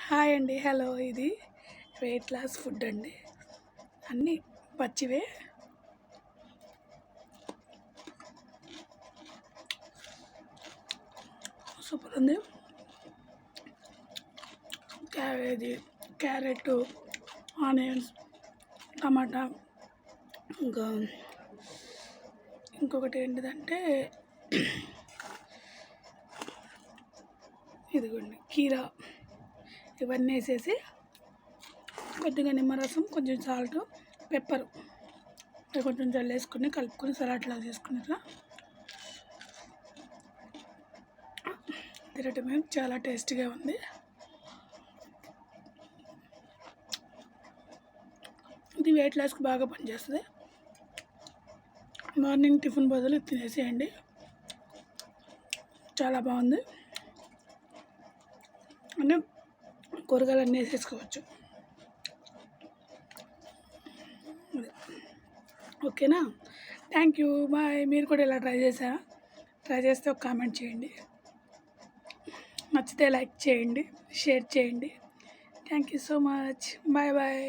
Hi అండి. Hello. ఇది weight loss food అండి. అన్నీ పచ్చివే. సూపర్ ఉంది. క్యాబేజీ, క్యారెట్, ఆనియన్స్, టమాటా, ఇంకా ఇంకొకటి ఏంటిదంటే ఇదిగోండి కీరా, ఇవన్నీ వేసేసి కొద్దిగా నిమ్మరసం, కొంచెం సాల్ట్, పెప్పర్ కొంచెం జల్లేసుకుని కలుపుకొని సలాడ్ లాగా చేసుకుని ఇట్లా తినటమే చాలా టేస్టీగా ఉంది. ఇది వెయిట్ లాస్కి బాగా పనిచేస్తుంది. మార్నింగ్ టిఫిన్ బదులు తినేసేయండి, చాలా బాగుంది. అంటే కూరగాయలు అన్నీ వేసేసుకోవచ్చు. ఓకేనా? Thank you, bye. మీరు కూడా ఇలా ట్రై చేశారా? ట్రై చేస్తే ఒక కామెంట్ చేయండి. నచ్చితే లైక్ చేయండి, షేర్ చేయండి. Thank you so much. Bye bye.